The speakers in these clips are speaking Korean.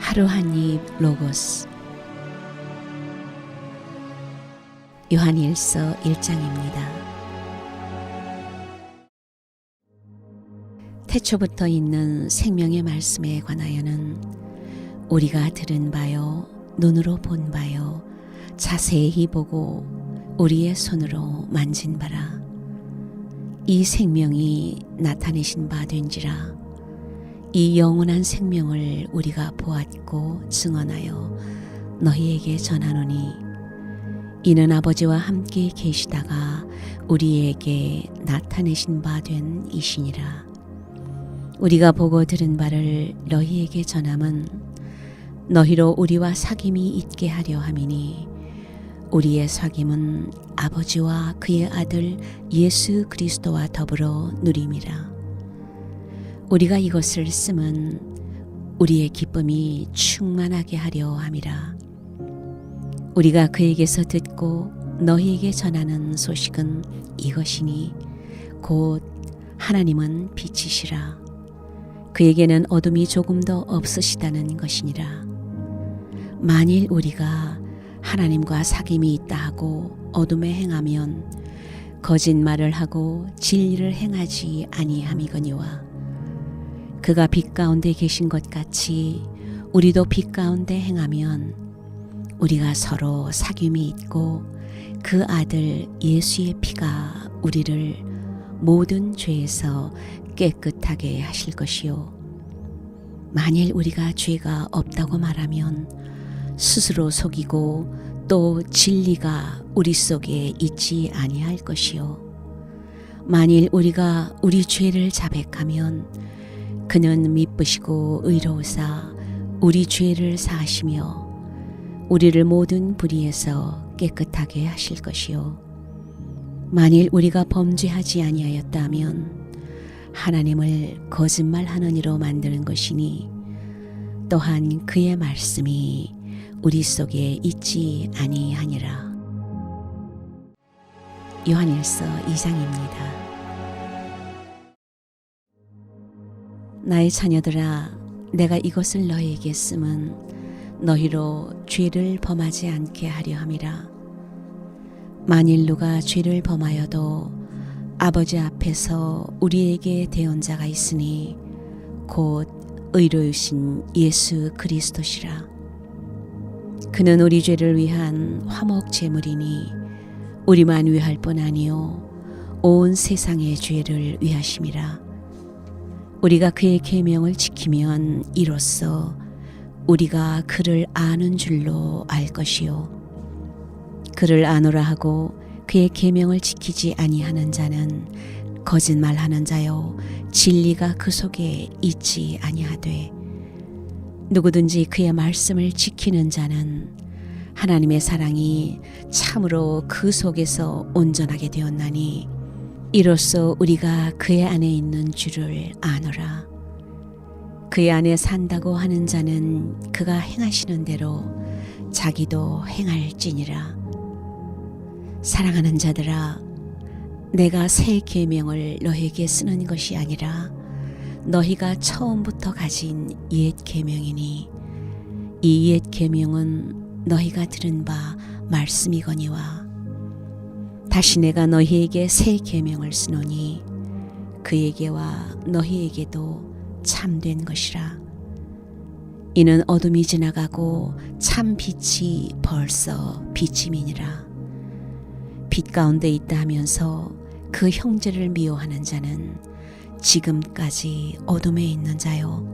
하루 한 입 로고스. 요한일서 1장입니다. 태초부터 있는 생명의 말씀에 관하여는 우리가 들은 바요, 눈으로 본 바요, 자세히 보고 우리의 손으로 만진 바라. 이 생명이 나타내신 바 된지라. 이 영원한 생명을 우리가 보았고 증언하여 너희에게 전하노니 이는 아버지와 함께 계시다가 우리에게 나타내신 바 된 이시니라. 우리가 보고 들은 바를 너희에게 전함은 너희로 우리와 사귐이 있게 하려 함이니 우리의 사귐은 아버지와 그의 아들 예수 그리스도와 더불어 누림이라. 우리가 이것을 쓰면 우리의 기쁨이 충만하게 하려 함이라. 우리가 그에게서 듣고 너희에게 전하는 소식은 이것이니 곧 하나님은 빛이시라. 그에게는 어둠이 조금도 없으시다는 것이니라. 만일 우리가 하나님과 사귐이 있다 하고 어둠에 행하면 거짓말을 하고 진리를 행하지 아니함이거니와 그가 빛 가운데 계신 것 같이 우리도 빛 가운데 행하면 우리가 서로 사귐이 있고 그 아들 예수의 피가 우리를 모든 죄에서 깨끗하게 하실 것이요. 만일 우리가 죄가 없다고 말하면 스스로 속이고 또 진리가 우리 속에 있지 아니할 것이요. 만일 우리가 우리 죄를 자백하면 그는 미쁘시고 의로우사 우리 죄를 사하시며 우리를 모든 불의에서 깨끗하게 하실 것이요. 만일 우리가 범죄하지 아니하였다면 하나님을 거짓말하는 이로 만드는 것이니 또한 그의 말씀이 우리 속에 있지 아니하니라. 요한일서 2장입니다. 나의 자녀들아, 내가 이것을 너희에게 쓰면 너희로 죄를 범하지 않게 하려 함이라. 만일 누가 죄를 범하여도 아버지 앞에서 우리에게 대언자가 있으니 곧 의로우신 예수 그리스도시라. 그는 우리 죄를 위한 화목 제물이니 우리만 위할 뿐 아니요 온 세상의 죄를 위하심이라. 우리가 그의 계명을 지키면 이로써 우리가 그를 아는 줄로 알 것이요. 그를 아노라 하고 그의 계명을 지키지 아니하는 자는 거짓말하는 자요 진리가 그 속에 있지 아니하되 누구든지 그의 말씀을 지키는 자는 하나님의 사랑이 참으로 그 속에서 온전하게 되었나니 이로써 우리가 그의 안에 있는 줄을 아노라. 그의 안에 산다고 하는 자는 그가 행하시는 대로 자기도 행할지니라. 사랑하는 자들아, 내가 새 계명을 너희에게 쓰는 것이 아니라 너희가 처음부터 가진 옛 계명이니 이 옛 계명은 너희가 들은 바 말씀이거니와 다시 내가 너희에게 새 계명을 쓰노니 그에게와 너희에게도 참된 것이라. 이는 어둠이 지나가고 참 빛이 벌써 비침이니라. 빛 가운데 있다 하면서 그 형제를 미워하는 자는 지금까지 어둠에 있는 자요.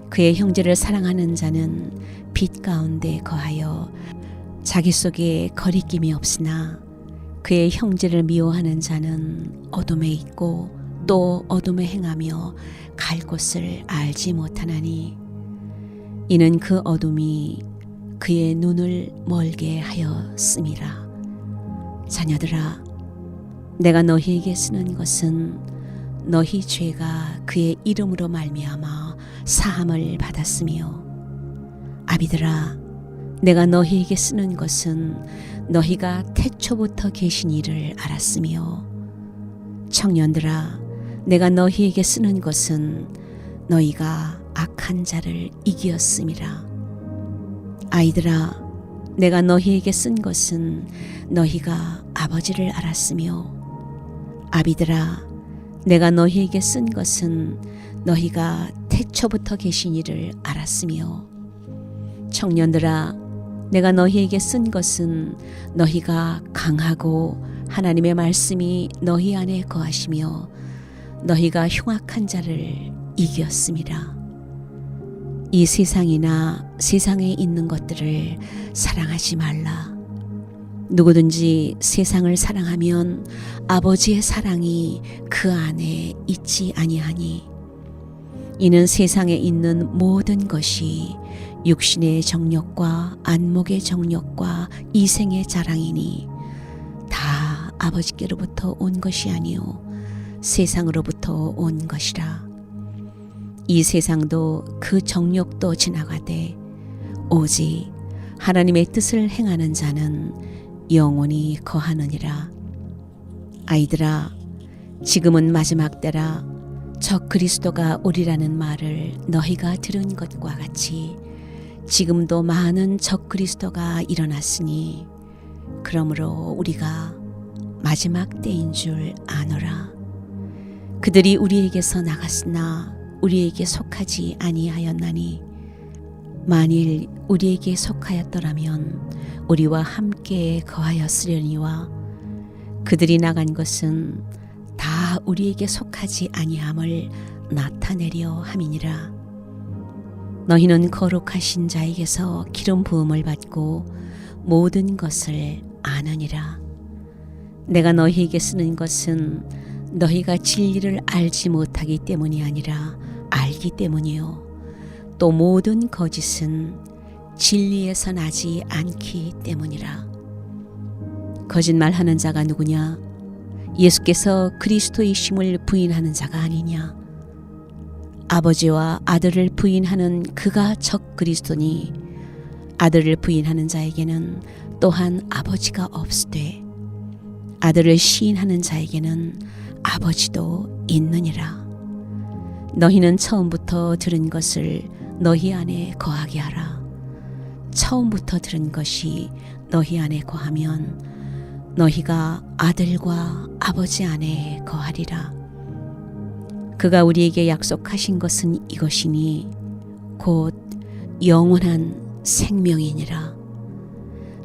그의 형제를 사랑하는 자는 빛 가운데 거하여 자기 속에 거리낌이 없으나 그의 형제를 미워하는 자는 어둠에 있고 또 어둠에 행하며 갈 곳을 알지 못하나니 이는 그 어둠이 그의 눈을 멀게 하였음이라. 자녀들아, 내가 너희에게 쓰는 것은 너희 죄가 그의 이름으로 말미암아 사함을 받았으며 아비들아, 내가 너희에게 쓰는 것은 너희가 태초부터 계신 이를 알았으며 청년들아, 내가 너희에게 쓰는 것은 너희가 악한 자를 이기었음이라. 아이들아, 내가 너희에게 쓴 것은 너희가 아버지를 알았으며, 아비들아, 내가 너희에게 쓴 것은 너희가 태초부터 계신 이를 알았으며, 청년들아, 내가 너희에게 쓴 것은 너희가 강하고 하나님의 말씀이 너희 안에 거하시며 너희가 흉악한 자를 이겼음이라. 이 세상이나 세상에 있는 것들을 사랑하지 말라. 누구든지 세상을 사랑하면 아버지의 사랑이 그 안에 있지 아니하니, 이는 세상에 있는 모든 것이 육신의 정욕과 안목의 정욕과 이생의 자랑이니 다 아버지께로부터 온 것이 아니요 세상으로부터 온 것이라. 이 세상도 그 정욕도 지나가되 오직 하나님의 뜻을 행하는 자는 영원히 거하느니라. 아이들아, 지금은 마지막 때라. 적 그리스도가 오리라는 말을 너희가 들은 것과 같이 지금도 많은 적 그리스도가 일어났으니 그러므로 우리가 마지막 때인 줄 아노라. 그들이 우리에게서 나갔으나 우리에게 속하지 아니하였나니 만일 우리에게 속하였더라면 우리와 함께 거하였으려니와 그들이 나간 것은 다 우리에게 속하지 아니함을 나타내려 함이니라. 너희는 거룩하신 자에게서 기름 부음을 받고 모든 것을 아느니라. 내가 너희에게 쓰는 것은 너희가 진리를 알지 못하기 때문이 아니라 알기 때문이요 또 모든 거짓은 진리에서 나지 않기 때문이라. 거짓말하는 자가 누구냐? 예수께서 그리스도이심을 부인하는 자가 아니냐? 아버지와 아들을 부인하는 그가 적 그리스도니 아들을 부인하는 자에게는 또한 아버지가 없으되 아들을 시인하는 자에게는 아버지도 있느니라. 너희는 처음부터 들은 것을 너희 안에 거하게 하라. 처음부터 들은 것이 너희 안에 거하면 너희가 아들과 아버지 안에 거하리라. 그가 우리에게 약속하신 것은 이것이니 곧 영원한 생명이니라.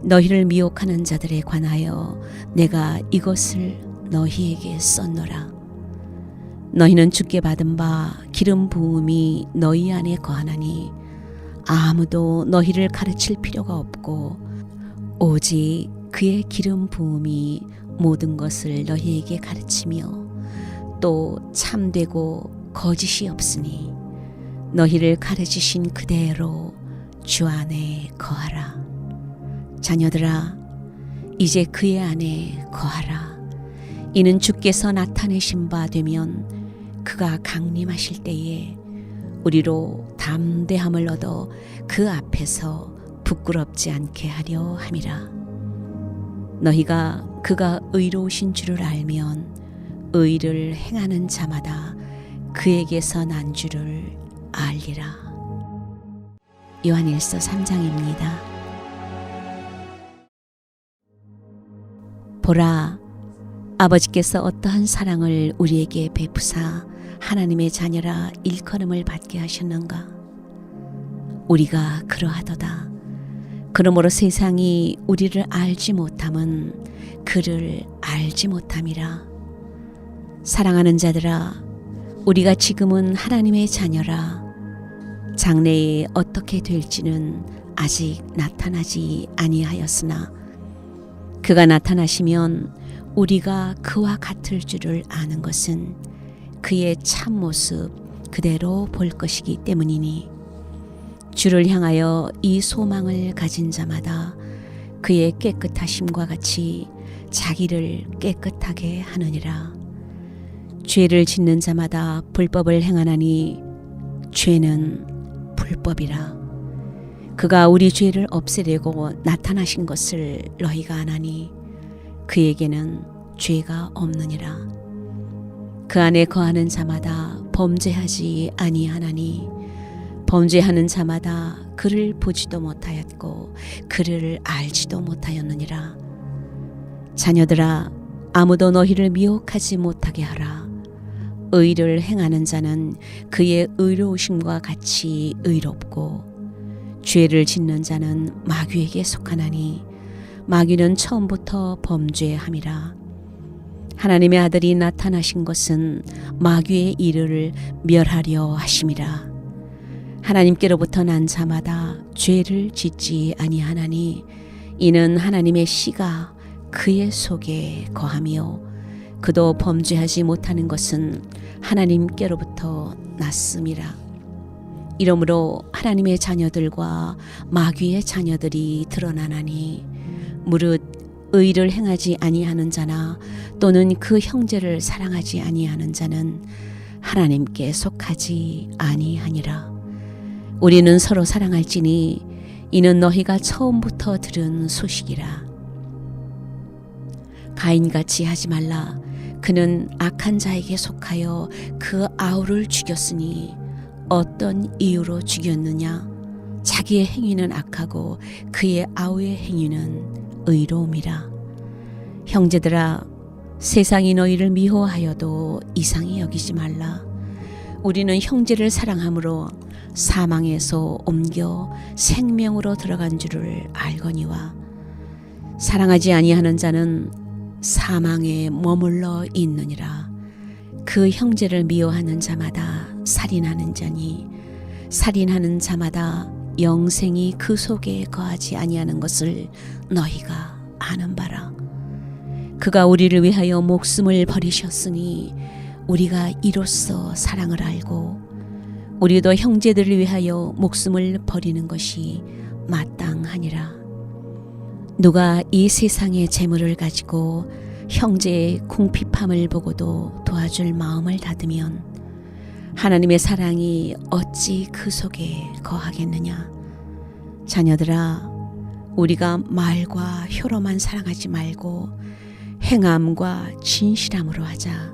너희를 미혹하는 자들에 관하여 내가 이것을 너희에게 썼노라. 너희는 주께 받은 바 기름 부음이 너희 안에 거하나니 아무도 너희를 가르칠 필요가 없고 오직 그의 기름 부음이 모든 것을 너희에게 가르치며 또 참되고 거짓이 없으니 너희를 가르치신 그대로 주 안에 거하라. 자녀들아, 이제 그의 안에 거하라. 이는 주께서 나타내신 바 되면 그가 강림하실 때에 우리로 담대함을 얻어 그 앞에서 부끄럽지 않게 하려 함이라. 너희가 그가 의로우신 줄을 알면 의를 행하는 자마다 그에게서 난 줄을 알리라. 요한일서 3장입니다. 보라, 아버지께서 어떠한 사랑을 우리에게 베푸사 하나님의 자녀라 일컬음을 받게 하셨는가? 우리가 그러하도다. 그러므로 세상이 우리를 알지 못함은 그를 알지 못함이라. 사랑하는 자들아, 우리가 지금은 하나님의 자녀라. 장래에 어떻게 될지는 아직 나타나지 아니하였으나 그가 나타나시면 우리가 그와 같을 줄을 아는 것은 그의 참모습 그대로 볼 것이기 때문이니 주를 향하여 이 소망을 가진 자마다 그의 깨끗하심과 같이 자기를 깨끗하게 하느니라. 죄를 짓는 자마다 불법을 행하나니 죄는 불법이라. 그가 우리 죄를 없애려고 나타나신 것을 너희가 아나니 그에게는 죄가 없느니라. 그 안에 거하는 자마다 범죄하지 아니하나니 범죄하는 자마다 그를 보지도 못하였고 그를 알지도 못하였느니라. 자녀들아, 아무도 너희를 미혹하지 못하게 하라. 의를 행하는 자는 그의 의로우심과 같이 의롭고 죄를 짓는 자는 마귀에게 속하나니 마귀는 처음부터 범죄함이라. 하나님의 아들이 나타나신 것은 마귀의 일을 멸하려 하심이라. 하나님께로부터 난 자마다 죄를 짓지 아니하나니 이는 하나님의 씨가 그의 속에 거하며 그도 범죄하지 못하는 것은 하나님께로부터 났음이라. 이러므로 하나님의 자녀들과 마귀의 자녀들이 드러나나니 무릇 의를 행하지 아니하는 자나 또는 그 형제를 사랑하지 아니하는 자는 하나님께 속하지 아니하니라. 우리는 서로 사랑할지니 이는 너희가 처음부터 들은 소식이라. 가인같이 하지 말라. 그는 악한 자에게 속하여 그 아우를 죽였으니 어떤 이유로 죽였느냐? 자기의 행위는 악하고 그의 아우의 행위는 의로움이라. 형제들아, 세상이 너희를 미워하여도 이상히 여기지 말라. 우리는 형제를 사랑함으로 사망에서 옮겨 생명으로 들어간 줄을 알거니와 사랑하지 아니하는 자는 사망에 머물러 있느니라. 그 형제를 미워하는 자마다 살인하는 자니 살인하는 자마다 영생이 그 속에 거하지 아니하는 것을 너희가 아는 바라. 그가 우리를 위하여 목숨을 버리셨으니 우리가 이로써 사랑을 알고 우리도 형제들을 위하여 목숨을 버리는 것이 마땅하니라. 누가 이 세상의 재물을 가지고 형제의 궁핍함을 보고도 도와줄 마음을 닫으면 하나님의 사랑이 어찌 그 속에 거하겠느냐. 자녀들아, 우리가 말과 혀로만 사랑하지 말고 행함과 진실함으로 하자.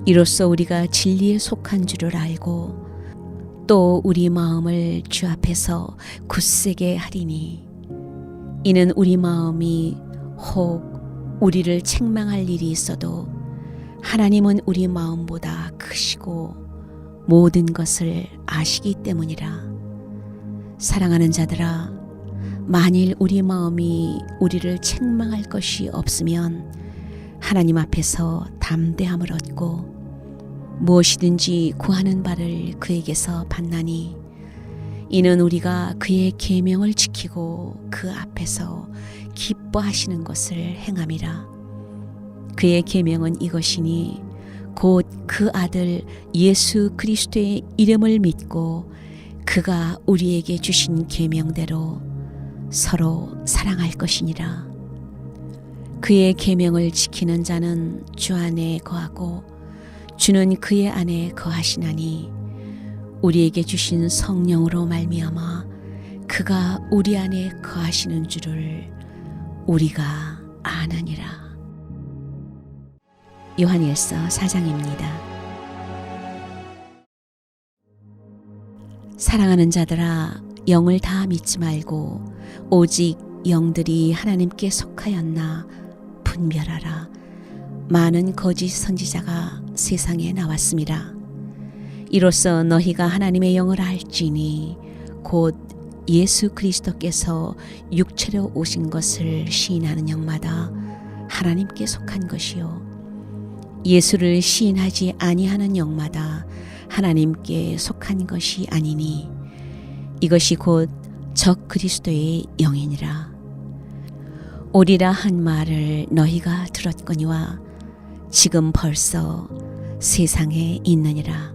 이로써 우리가 진리에 속한 줄을 알고 또 우리 마음을 주 앞에서 굳세게 하리니 이는 우리 마음이 혹 우리를 책망할 일이 있어도 하나님은 우리 마음보다 크시고 모든 것을 아시기 때문이라. 사랑하는 자들아, 만일 우리 마음이 우리를 책망할 것이 없으면 하나님 앞에서 담대함을 얻고 무엇이든지 구하는 바를 그에게서 받나니 이는 우리가 그의 계명을 지키고 그 앞에서 기뻐하시는 것을 행함이라. 그의 계명은 이것이니 곧 그 아들 예수 그리스도의 이름을 믿고 그가 우리에게 주신 계명대로 서로 사랑할 것이니라. 그의 계명을 지키는 자는 주 안에 거하고 주는 그의 안에 거하시나니 우리에게 주신 성령으로 말미암아 그가 우리 안에 거하시는 줄을 우리가 아느니라. 요한일서 4장입니다. 사랑하는 자들아, 영을 다 믿지 말고 오직 영들이 하나님께 속하였나 분별하라. 많은 거짓 선지자가 세상에 나왔음이라. 이로써 너희가 하나님의 영을 알지니 곧 예수 그리스도께서 육체로 오신 것을 시인하는 영마다 하나님께 속한 것이요 예수를 시인하지 아니하는 영마다 하나님께 속한 것이 아니니 이것이 곧 적 그리스도의 영이니라. 오리라 한 말을 너희가 들었거니와 지금 벌써 세상에 있느니라.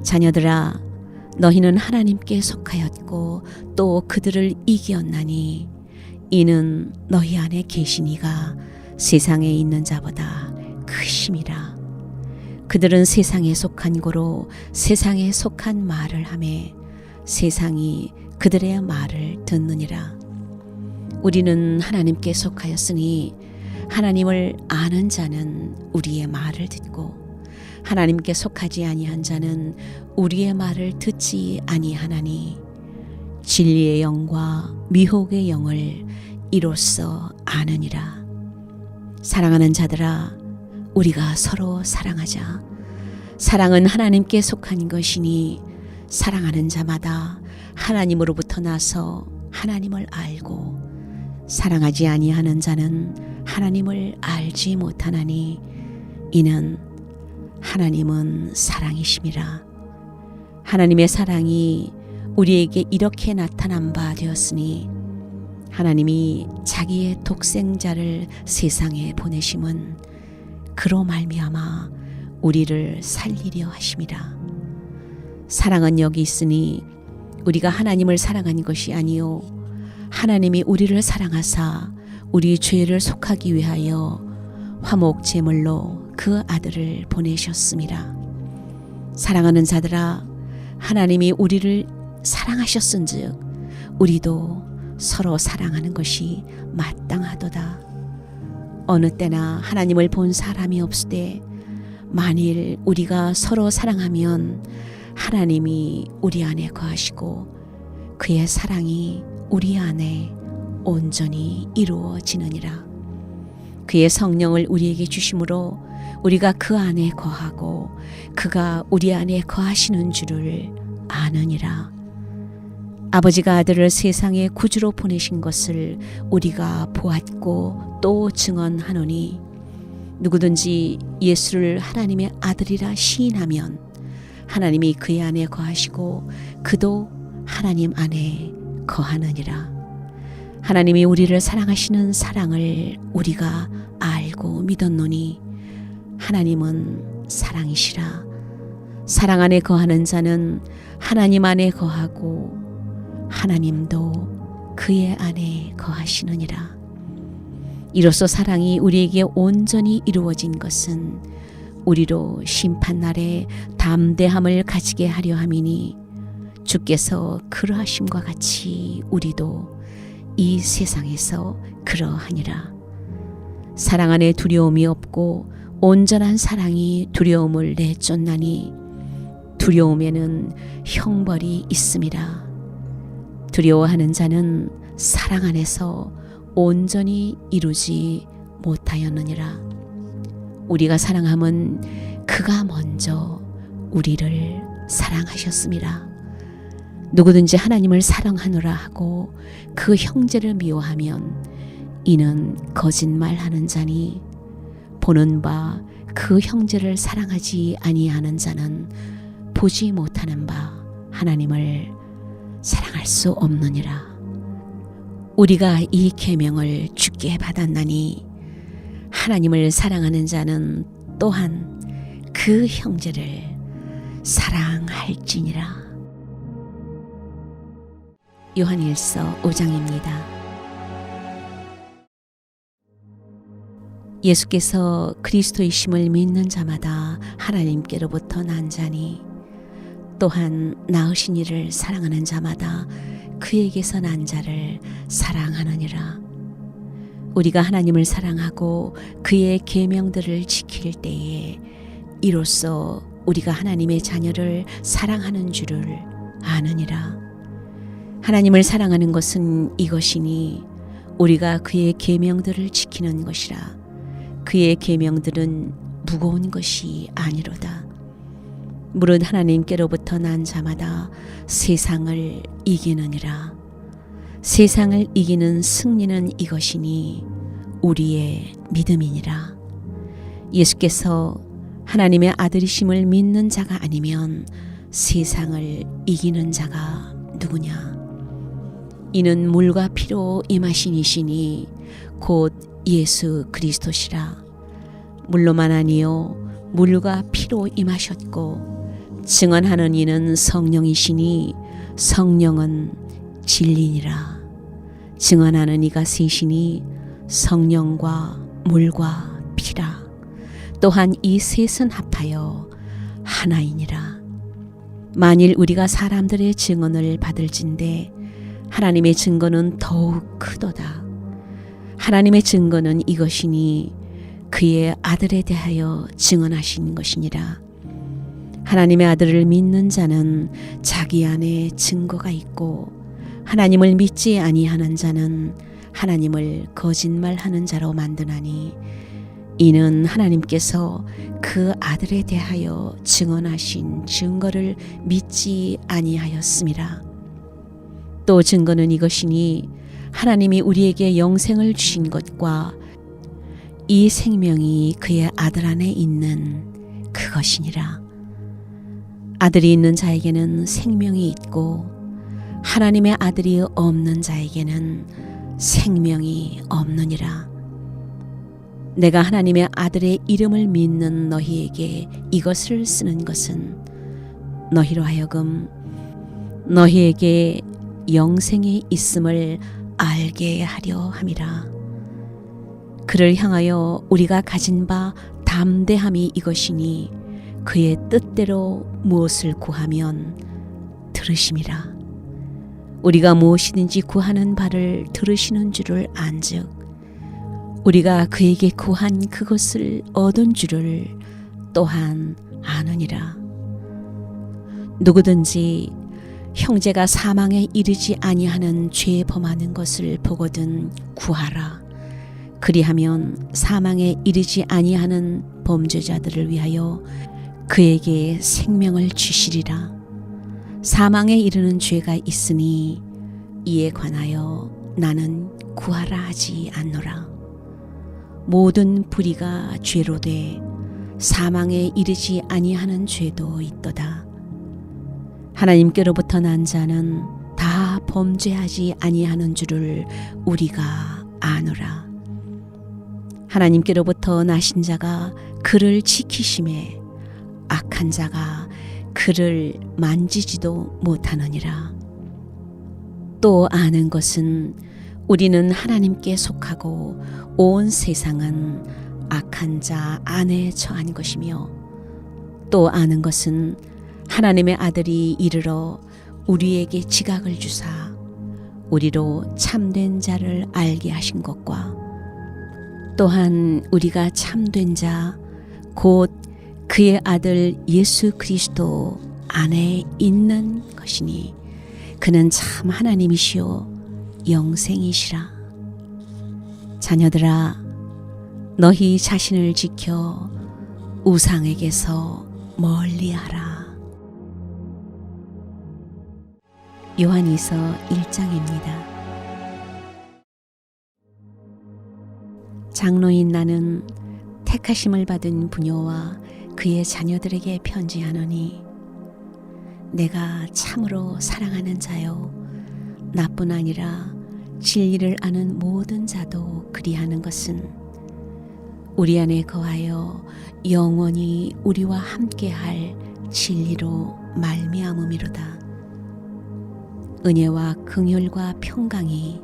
자녀들아, 너희는 하나님께 속하였고 또 그들을 이기었나니 이는 너희 안에 계신 이가 세상에 있는 자보다 크심이라. 그들은 세상에 속한 고로 세상에 속한 말을 하매 세상이 그들의 말을 듣느니라. 우리는 하나님께 속하였으니 하나님을 아는 자는 우리의 말을 듣고 하나님께 속하지 아니한 자는 우리의 말을 듣지 아니하나니 진리의 영과 미혹의 영을 이로써 아느니라. 사랑하는 자들아, 우리가 서로 사랑하자. 사랑은 하나님께 속한 것이니 사랑하는 자마다 하나님으로부터 나서 하나님을 알고 사랑하지 아니하는 자는 하나님을 알지 못하나니 이는 하나님은 사랑이심이라. 하나님의 사랑이 우리에게 이렇게 나타난 바 되었으니 하나님이 자기의 독생자를 세상에 보내심은 그로 말미암아 우리를 살리려 하심이라. 사랑은 여기 있으니 우리가 하나님을 사랑한 것이 아니요 하나님이 우리를 사랑하사 우리 죄를 속하기 위하여 화목 제물로 그 아들을 보내셨음이라. 사랑하는 자들아, 하나님이 우리를 사랑하셨은즉 우리도 서로 사랑하는 것이 마땅하도다. 어느 때나 하나님을 본 사람이 없으되 만일 우리가 서로 사랑하면 하나님이 우리 안에 거하시고 그의 사랑이 우리 안에 온전히 이루어지느니라. 그의 성령을 우리에게 주심으로 우리가 그 안에 거하고 그가 우리 안에 거하시는 줄을 아느니라. 아버지가 아들을 세상에 구주로 보내신 것을 우리가 보았고 또 증언하노니 누구든지 예수를 하나님의 아들이라 시인하면 하나님이 그의 안에 거하시고 그도 하나님 안에 거하느니라. 하나님이 우리를 사랑하시는 사랑을 우리가 알고 믿었노니 하나님은 사랑이시라. 사랑 안에 거하는 자는 하나님 안에 거하고 하나님도 그의 안에 거하시느니라. 이로써 사랑이 우리에게 온전히 이루어진 것은 우리로 심판날에 담대함을 가지게 하려 함이니 주께서 그러하심과 같이 우리도 이 세상에서 그러하니라. 사랑 안에 두려움이 없고 온전한 사랑이 두려움을 내쫓나니 두려움에는 형벌이 있음이라. 두려워하는 자는 사랑 안에서 온전히 이루지 못하였느니라. 우리가 사랑함은 그가 먼저 우리를 사랑하셨음이라. 누구든지 하나님을 사랑하노라 하고 그 형제를 미워하면 이는 거짓말하는 자니 보는 바 그 형제를 사랑하지 아니하는 자는 보지 못하는 바 하나님을 사랑할 수 없느니라. 우리가 이 계명을 주께 받았나니 하나님을 사랑하는 자는 또한 그 형제를 사랑할지니라. 요한일서 5장입니다. 예수께서 그리스도이심을 믿는 자마다 하나님께로부터 난 자니 또한 낳으신 이를 사랑하는 자마다 그에게서 난 자를 사랑하느니라. 우리가 하나님을 사랑하고 그의 계명들을 지킬 때에 이로써 우리가 하나님의 자녀를 사랑하는 줄을 아느니라. 하나님을 사랑하는 것은 이것이니 우리가 그의 계명들을 지키는 것이라. 그의 계명들은 무거운 것이 아니로다. 무릇 하나님께로부터 난 자마다 세상을 이기느니라. 세상을 이기는 승리는 이것이니 우리의 믿음이니라. 예수께서 하나님의 아들이심을 믿는 자가 아니면 세상을 이기는 자가 누구냐? 이는 물과 피로 임하신 이시니 곧 예수 그리스도시라. 물로만 아니요 물과 피로 임하셨고 증언하는 이는 성령이시니 성령은 진리니라. 증언하는 이가 셋이니 성령과 물과 피라. 또한 이 셋은 합하여 하나이니라. 만일 우리가 사람들의 증언을 받을진대 하나님의 증거는 더욱 크도다. 하나님의 증거는 이것이니 그의 아들에 대하여 증언하신 것이니라. 하나님의 아들을 믿는 자는 자기 안에 증거가 있고 하나님을 믿지 아니하는 자는 하나님을 거짓말하는 자로 만드나니 이는 하나님께서 그 아들에 대하여 증언하신 증거를 믿지 아니하였음이라. 또 증거는 이것이니 하나님이 우리에게 영생을 주신 것과 이 생명이 그의 아들 안에 있는 그것이니라. 아들이 있는 자에게는 생명이 있고 하나님의 아들이 없는 자에게는 생명이 없느니라. 내가 하나님의 아들의 이름을 믿는 너희에게 이것을 쓰는 것은 너희로 하여금 너희에게 영생이 있음을 알게 하려 함이라. 그를 향하여 우리가 가진 바 담대함이 이것이니 그의 뜻대로 무엇을 구하면 들으심이라. 우리가 무엇이든지 구하는 바를 들으시는 줄을 안즉 우리가 그에게 구한 그것을 얻은 줄을 또한 아느니라. 누구든지 형제가 사망에 이르지 아니하는 죄 범하는 것을 보거든 구하라. 그리하면 사망에 이르지 아니하는 범죄자들을 위하여 그에게 생명을 주시리라. 사망에 이르는 죄가 있으니 이에 관하여 나는 구하라 하지 않노라. 모든 불의가 죄로 돼 사망에 이르지 아니하는 죄도 있도다. 하나님께로부터 난 자는 다 범죄하지 아니하는 줄을 우리가 아노라. 하나님께로부터 나신 자가 그를 지키심에 악한 자가 그를 만지지도 못하느니라. 또 아는 것은 우리는 하나님께 속하고 온 세상은 악한 자 안에 처한 것이며 또 아는 것은 하나님의 아들이 이르러 우리에게 지각을 주사 우리로 참된 자를 알게 하신 것과 또한 우리가 참된 자 곧 그의 아들 예수 그리스도 안에 있는 것이니 그는 참 하나님이시요 영생이시라. 자녀들아, 너희 자신을 지켜 우상에게서 멀리하라. 요한이서 1장입니다. 장로인 나는 택하심을 받은 부녀와 그의 자녀들에게 편지하노니 내가 참으로 사랑하는 자요 나뿐 아니라 진리를 아는 모든 자도 그리하는 것은 우리 안에 거하여 영원히 우리와 함께할 진리로 말미암음이로다. 은혜와 긍휼과 평강이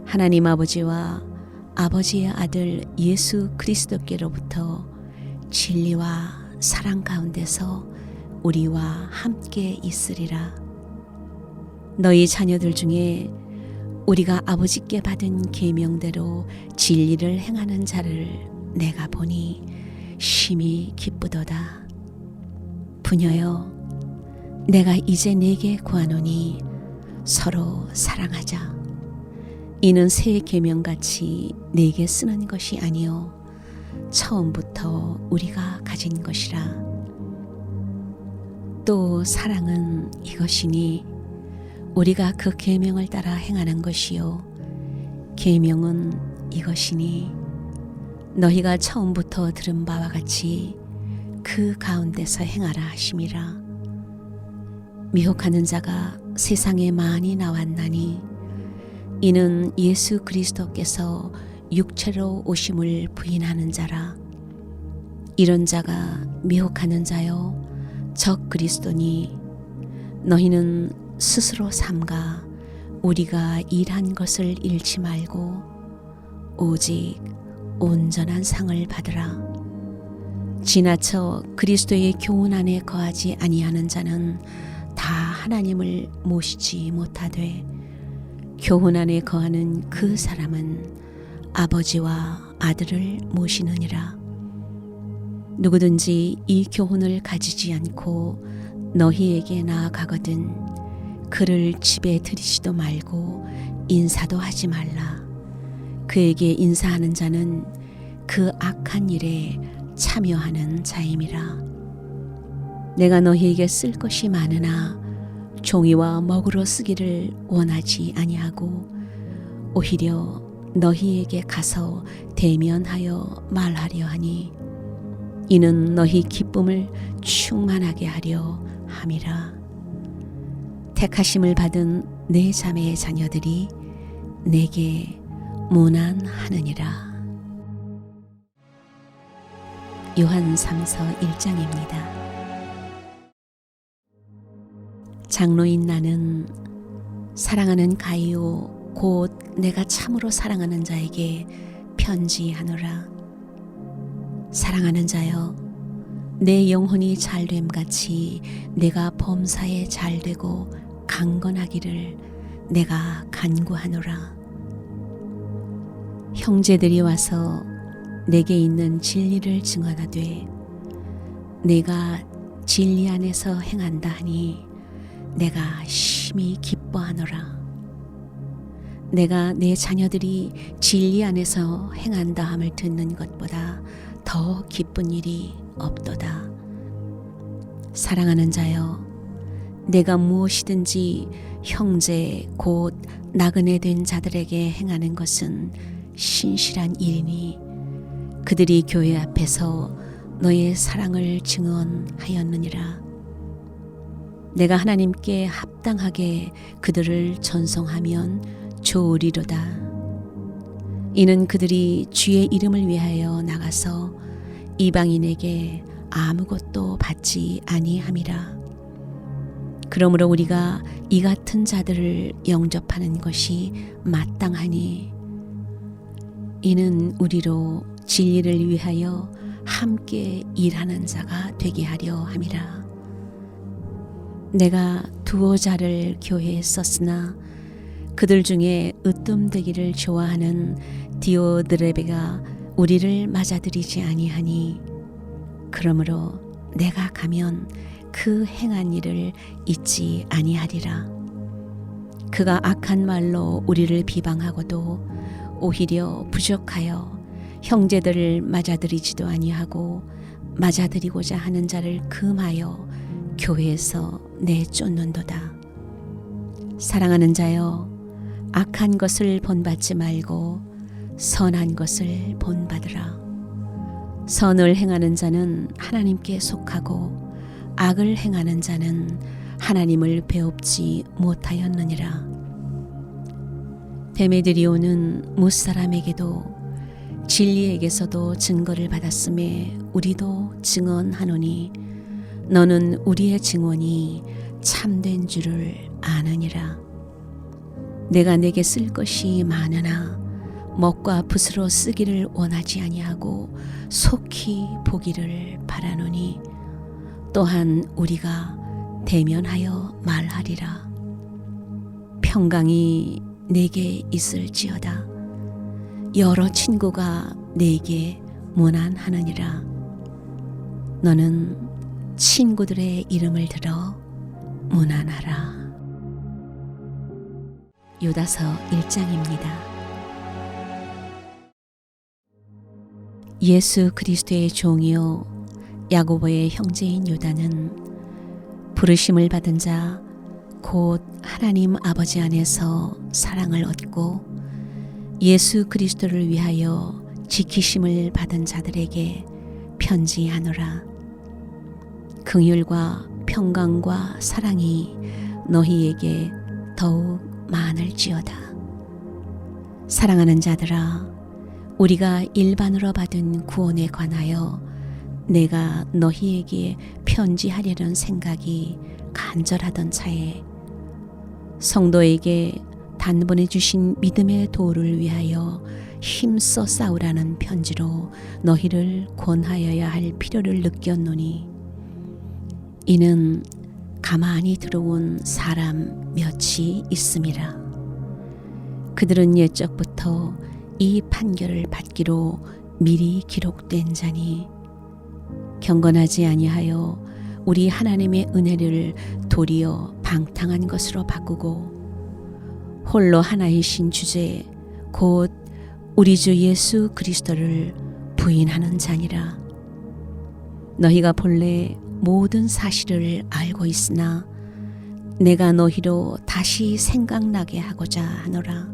하나님 아버지와 아버지의 아들 예수 그리스도께로부터 진리와 사랑 가운데서 우리와 함께 있으리라. 너희 자녀들 중에 우리가 아버지께 받은 계명대로 진리를 행하는 자를 내가 보니 심히 기쁘도다. 부녀여, 내가 이제 네게 구하노니 서로 사랑하자. 이는 새 계명같이 네게 쓰는 것이 아니요 처음부터 우리가 가진 것이라. 또 사랑은 이것이니 우리가 그 계명을 따라 행하는 것이요 계명은 이것이니 너희가 처음부터 들은 바와 같이 그 가운데서 행하라 하심이라. 미혹하는 자가 세상에 많이 나왔나니 이는 예수 그리스도께서 육체로 오심을 부인하는 자라. 이런 자가 미혹하는 자요 적 그리스도니 너희는 스스로 삼가 우리가 일한 것을 잃지 말고 오직 온전한 상을 받으라. 지나쳐 그리스도의 교훈 안에 거하지 아니하는 자는 다 하나님을 모시지 못하되 교훈 안에 거하는 그 사람은 아버지와 아들을 모시느니라. 누구든지 이 교훈을 가지지 않고 너희에게 나아가거든 그를 집에 들이지도 말고 인사도 하지 말라. 그에게 인사하는 자는 그 악한 일에 참여하는 자임이라. 내가 너희에게 쓸 것이 많으나 종이와 먹으로 쓰기를 원하지 아니하고 오히려 너희에게 가서 대면하여 말하려 하니 이는 너희 기쁨을 충만하게 하려 함이라. 택하심을 받은 내 자매의 자녀들이 내게 문안하느니라. 요한 3서 1장입니다. 장로인 나는 사랑하는 가이오 곧 내가 참으로 사랑하는 자에게 편지하노라. 사랑하는 자여, 내 영혼이 잘됨같이 내가 범사에 잘되고 강건하기를 내가 간구하노라. 형제들이 와서 내게 있는 진리를 증언하되 내가 진리 안에서 행한다 하니 내가 심히 기뻐하노라. 내가 내 자녀들이 진리 안에서 행한다 함을 듣는 것보다 더 기쁜 일이 없도다. 사랑하는 자여, 내가 무엇이든지 형제 곧 나그네 된 자들에게 행하는 것은 신실한 일이니 그들이 교회 앞에서 너의 사랑을 증언하였느니라. 내가 하나님께 합당하게 그들을 전송하면 좋으리로다. 이는 그들이 주의 이름을 위하여 나가서 이방인에게 아무것도 받지 아니함이라. 그러므로 우리가 이 같은 자들을 영접하는 것이 마땅하니 이는 우리로 진리를 위하여 함께 일하는 자가 되게 하려 함이라. 내가 두어 자를 교회에 썼으나 그들 중에 으뜸되기를 좋아하는 디오드레베가 우리를 맞아들이지 아니하니 그러므로 내가 가면 그 행한 일을 잊지 아니하리라. 그가 악한 말로 우리를 비방하고도 오히려 부족하여 형제들을 맞아들이지도 아니하고 맞아들이고자 하는 자를 금하여 교회에서 내쫓는도다. 사랑하는 자여, 악한 것을 본받지 말고 선한 것을 본받으라. 선을 행하는 자는 하나님께 속하고 악을 행하는 자는 하나님을 배웁지 못하였느니라. 데메드리오는 무사람에게도 진리에게서도 증거를 받았음에 우리도 증언하노니 너는 우리의 증언이 참된 줄을 아느니라. 내가 내게 쓸 것이 많으나 먹과 붓으로 쓰기를 원하지 아니하고 속히 보기를 바라노니 또한 우리가 대면하여 말하리라. 평강이 내게 있을지어다. 여러 친구가 내게 문안하느니라. 너는 친구들의 이름을 들어 문안하라. 유다서 1장입니다. 예수 그리스도의 종이요 야고보의 형제인 유다는 부르심을 받은 자 곧 하나님 아버지 안에서 사랑을 얻고 예수 그리스도를 위하여 지키심을 받은 자들에게 편지하노라. 긍휼과 평강과 사랑이 너희에게 더욱 많을지어다. 사랑하는 자들아, 우리가 일반으로 받은 구원에 관하여 내가 너희에게 편지하려는 생각이 간절하던 차에 성도에게 단번에 주신 믿음의 도를 위하여 힘써 싸우라는 편지로 너희를 권하여야 할 필요를 느꼈노니 이는 가만히 들어온 사람 몇이 있음이라. 그들은 옛적부터 이 판결을 받기로 미리 기록된 자니 경건하지 아니하여 우리 하나님의 은혜를 도리어 방탕한 것으로 바꾸고 홀로 하나이신 주제 곧 우리 주 예수 그리스도를 부인하는 자니라. 너희가 본래 모든 사실을 알고 있으나 내가 너희로 다시 생각나게 하고자 하노라.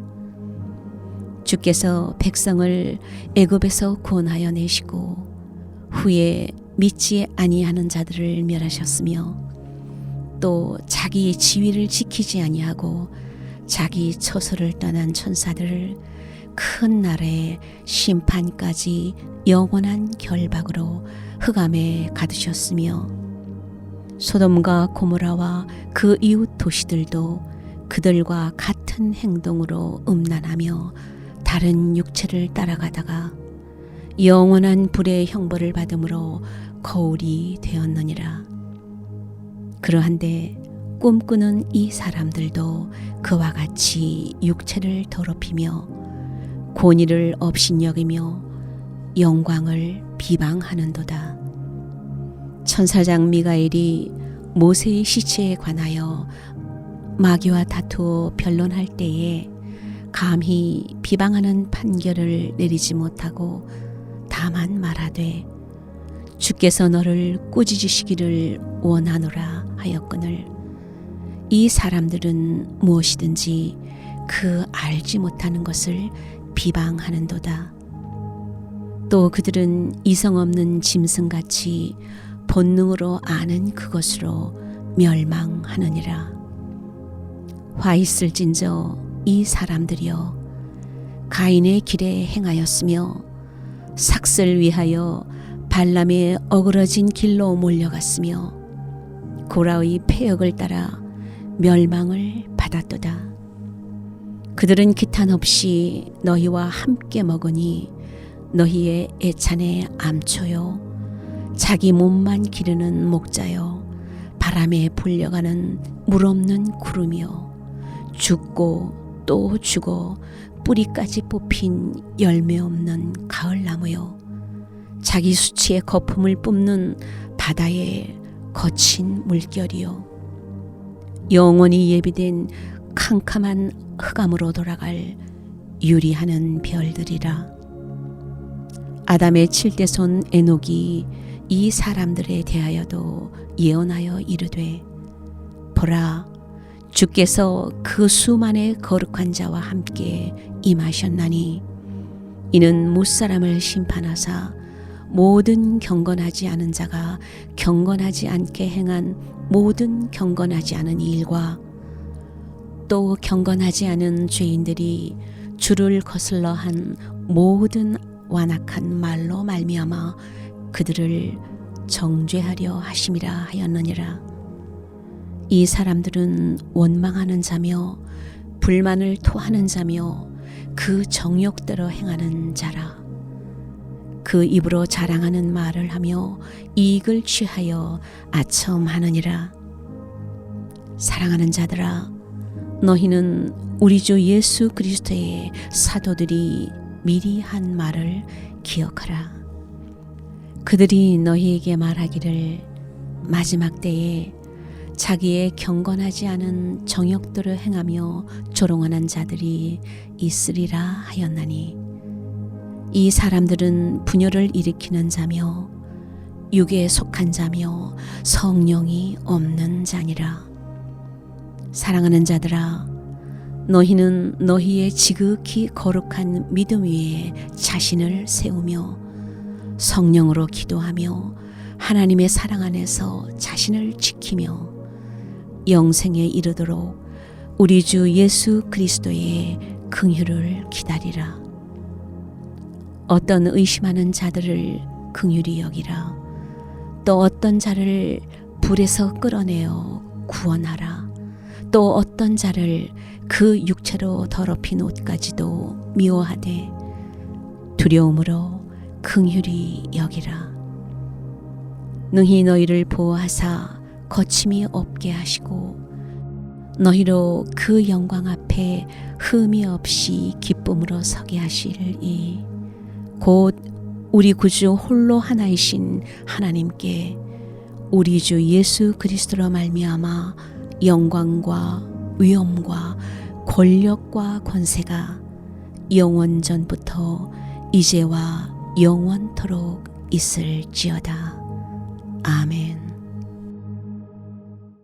주께서 백성을 애굽에서 구원하여 내시고 후에 믿지 아니하는 자들을 멸하셨으며 또 자기 지위를 지키지 아니하고 자기 처소를 떠난 천사들을 큰 날의 심판까지 영원한 결박으로 흑암에 가두셨으며 소돔과 고모라와 그 이웃 도시들도 그들과 같은 행동으로 음란하며 다른 육체를 따라가다가 영원한 불의 형벌을 받음으로 거울이 되었느니라. 그러한데 꿈꾸는 이 사람들도 그와 같이 육체를 더럽히며 권위를 업신여기며 영광을 비방하는도다. 천사장 미가엘이 모세의 시체에 관하여 마귀와 다투어 변론할 때에 감히 비방하는 판결을 내리지 못하고 다만 말하되 주께서 너를 꾸짖으시기를 원하노라 하였거늘 이 사람들은 무엇이든지 그 알지 못하는 것을 비방하는도다. 또 그들은 이성 없는 짐승같이 본능으로 아는 그것으로 멸망하느니라. 화 있을진저 이 사람들이여 가인의 길에 행하였으며 삭슬 위하여 발람의 어그러진 길로 몰려갔으며 고라의 패역을 따라 멸망을 받았도다. 그들은 기탄 없이 너희와 함께 먹으니 너희의 애찬의 암초요 자기 몸만 기르는 목자요 바람에 불려가는 물 없는 구름이요 죽고 또 죽어 뿌리까지 뽑힌 열매 없는 가을나무요 자기 수치의 거품을 뿜는 바다의 거친 물결이요 영원히 예비된 캄캄한 흑암으로 돌아갈 유리하는 별들이라. 아담의 7대손 에녹이 이 사람들에 대하여도 예언하여 이르되 보라 주께서 그 수만의 거룩한 자와 함께 임하셨나니 이는 무사람을 심판하사 모든 경건하지 않은 자가 경건하지 않게 행한 모든 경건하지 않은 일과 또 경건하지 않은 죄인들이 주를 거슬러 한 모든 완악한 말로 말미암아 그들을 정죄하려 하심이라 하였느니라. 이 사람들은 원망하는 자며 불만을 토하는 자며 그 정욕대로 행하는 자라. 그 입으로 자랑하는 말을 하며 이익을 취하여 아첨하느니라. 사랑하는 자들아 너희는 우리 주 예수 그리스도의 사도들이 미리 한 말을 기억하라. 그들이 너희에게 말하기를 마지막 때에 자기의 경건하지 않은 정욕들을 행하며 조롱하는 자들이 있으리라 하였나니 이 사람들은 분열을 일으키는 자며 육에 속한 자며 성령이 없는 자니라. 사랑하는 자들아 너희는 너희의 지극히 거룩한 믿음 위에 자신을 세우며 성령으로 기도하며 하나님의 사랑 안에서 자신을 지키며 영생에 이르도록 우리 주 예수 그리스도의 긍휼을 기다리라. 어떤 의심하는 자들을 긍휼히 여기라. 또 어떤 자를 불에서 끌어내어 구원하라. 또 어떤 자를 그 육체로 더럽힌 옷까지도 미워하되 두려움으로 긍휼히 여기라. 능히 너희를 보호하사 거침이 없게 하시고 너희로 그 영광 앞에 흠이 없이 기쁨으로 서게 하시리이 곧 우리 구주 홀로 하나이신 하나님께 우리 주 예수 그리스도로 말미암아 영광과 위엄과 권력과 권세가 영원전부터 이제와 영원토록 있을지어다. 아멘.